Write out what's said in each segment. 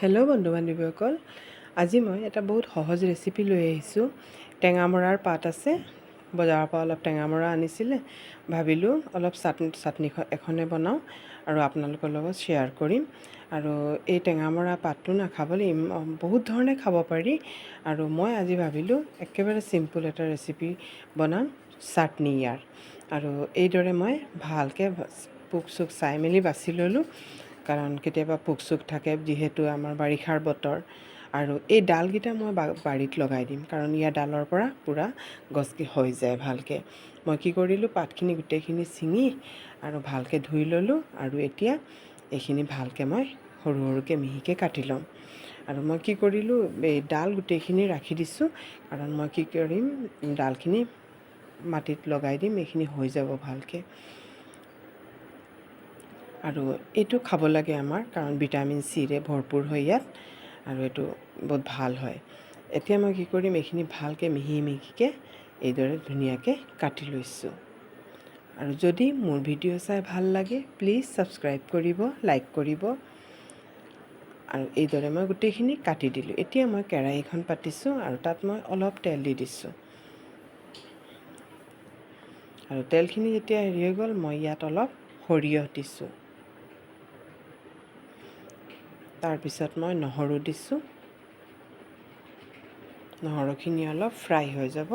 Hello' বন্ধু বান্ধৱীসকল, আজি মই এটা বহুত সহজ ৰেচিপি লৈ আহিছোঁ। টেঙামৰাৰ পাত আছে, বজাৰৰ পৰা অলপ টেঙামৰা আনিছিলে। ভাবিলোঁ অলপ চাটনি এখনে বনাওঁ আৰু আপোনালোকৰ লগত শ্বেয়াৰ কৰিম। আৰু এই টেঙামৰা পাতটো খাবলৈ বহুত ধৰণে খাব পাৰি। আৰু মই আজি ভাবিলোঁ একেবাৰে চিম্পুল এটা ৰেচিপি বনাম, চাটনি ইয়াৰ। আৰু এইদৰে মই ভালকৈ পোক চোক চাই মেলি বাছি ল'লোঁ, কাৰণ কেতিয়াবা পোক চোক থাকে, যিহেতু আমাৰ বাৰিষাৰ বতৰ। আৰু এই ডালকেইটা মই বাৰীত লগাই দিম, কাৰণ ইয়াৰ ডালৰ পৰা পূৰা গছ হৈ যায় ভালকৈ। মই কি কৰিলোঁ, পাতখিনি গোটেইখিনি ছিঙি আৰু ভালকৈ ধুই ল'লোঁ। আৰু এতিয়া এইখিনি ভালকৈ মই সৰু সৰুকৈ মিহিকৈ কাটি ল'ম। আৰু মই কি কৰিলোঁ, এই ডাল গোটেইখিনি ৰাখি দিছোঁ, কাৰণ মই কি কৰিম, ডালখিনি মাটিত লগাই দিম, এইখিনি হৈ যাব ভালকৈ। আৰু এইটো খাব লাগে আমাৰ, কাৰণ ভিটামিন চিৰে ভৰপূৰ হয় ইয়াত, আৰু এইটো বহুত ভাল হয়। এতিয়া মই কি কৰিম, এইখিনি ভালকৈ মিহি মিহিকৈ এইদৰে ধুনীয়াকৈ কাটি লৈছোঁ। আৰু যদি মোৰ ভিডিঅ' চাই ভাল লাগে, প্লিজ ছাবস্ক্ৰাইব কৰিব, লাইক কৰিব। আৰু এইদৰে মই গোটেইখিনি কাটি দিলোঁ। এতিয়া মই কেৰাহীখন পাতিছোঁ আৰু তাত মই অলপ তেল দি দিছোঁ। আৰু তেলখিনি যেতিয়া হেৰি হৈ গ'ল, মই ইয়াত অলপ সৰিয়হ দিছোঁ। তাৰপিছত মই নহৰু দিছোঁ। নহৰুখিনি অলপ ফ্ৰাই হৈ যাব,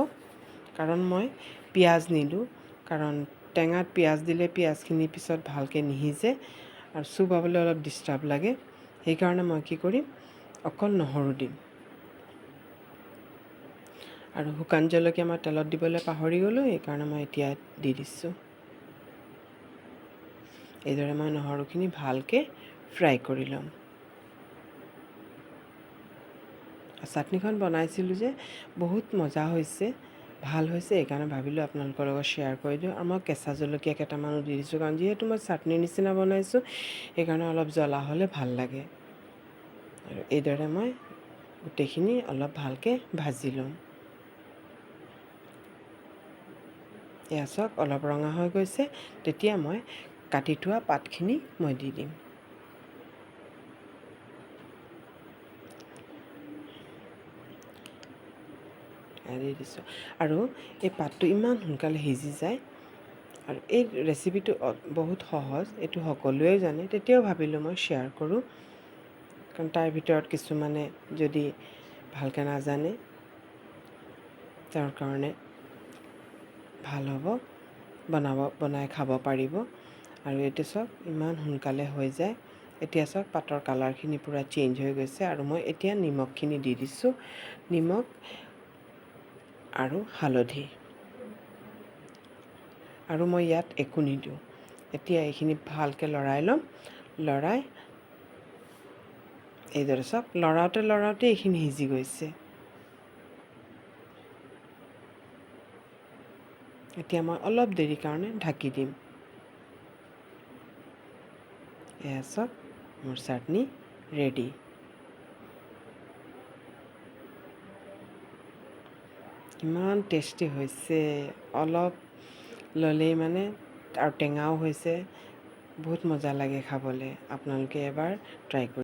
কাৰণ মই পিঁয়াজ নিদিওঁ, কাৰণ টেঙাত পিঁয়াজ দিলে পিঁয়াজখিনি পিছত ভালকৈ নিসিজে আৰু চুবাবলৈ অলপ ডিষ্টাৰ্ব লাগে। সেইকাৰণে মই কি কৰিম, অকল নহৰু দিম। আৰু শুকান জলকীয়া মই তেলত দিবলৈ পাহৰি গ'লোঁ, সেইকাৰণে মই এতিয়া দি দিছোঁ। এইদৰে মই নহৰুখিনি ভালকৈ ফ্ৰাই কৰি ল'ম। চাটনিখন বনাইছিলোঁ যে বহুত মজা হৈছে, ভাল হৈছে, সেইকাৰণে ভাবিলোঁ আপোনালোকৰ লগত শ্বেয়াৰ কৰি দিওঁ। আৰু মই কেঁচা জলকীয়া কেইটামানো দি দিছোঁ, কাৰণ যিহেতু মই চাটনিৰ নিচিনা বনাইছোঁ, সেইকাৰণে অলপ জ্বলা হ'লে ভাল লাগে। আৰু এইদৰে মই গোটেইখিনি অলপ ভালকৈ ভাজি ল'ম। এয়া চাওক, অলপ ৰঙা হৈ গৈছে, তেতিয়া মই কাটি থোৱা পাতখিনি মই দি দিম। দি দিছোঁ। আৰু এই পাতটো ইমান সোনকালে সিজি যায়। আৰু এই ৰেচিপিটো বহুত সহজ, এইটো সকলোৱে জানে, তেতিয়াও ভাবিলোঁ মই শ্বেয়াৰ কৰোঁ, কাৰণ তাৰ ভিতৰত কিছুমানে যদি ভালকৈ নাজানে, তেওঁৰ কাৰণে ভাল হ'ব, বনাই খাব পাৰিব। আৰু এইটো চাওক, ইমান সোনকালে হৈ যায়। এতিয়া চাওক, পাতৰ কালাৰখিনি পূৰা চেঞ্জ হৈ গৈছে। আৰু মই এতিয়া নিমখখিনি দি দিছোঁ, নিমখ আৰু হালধি। আৰু মই ইয়াত একো নিদিওঁ। এতিয়া এইখিনি ভালকৈ লৰাই ল'ম। লৰাই এইদৰে চাওক, লৰাওঁতে এইখিনি সিজি গৈছে। এতিয়া মই অলপ দেৰি কাৰণে ঢাকি দিম। এয়া চাওক, মোৰ চাটনি ৰেডি। ইমান টেষ্টি হৈছে, অলপ ল'লেই মানে, আৰু টেঙাও হৈছে, বহুত মজা লাগে খাবলৈ। আপোনালোকে এবাৰ ট্ৰাই কৰিব।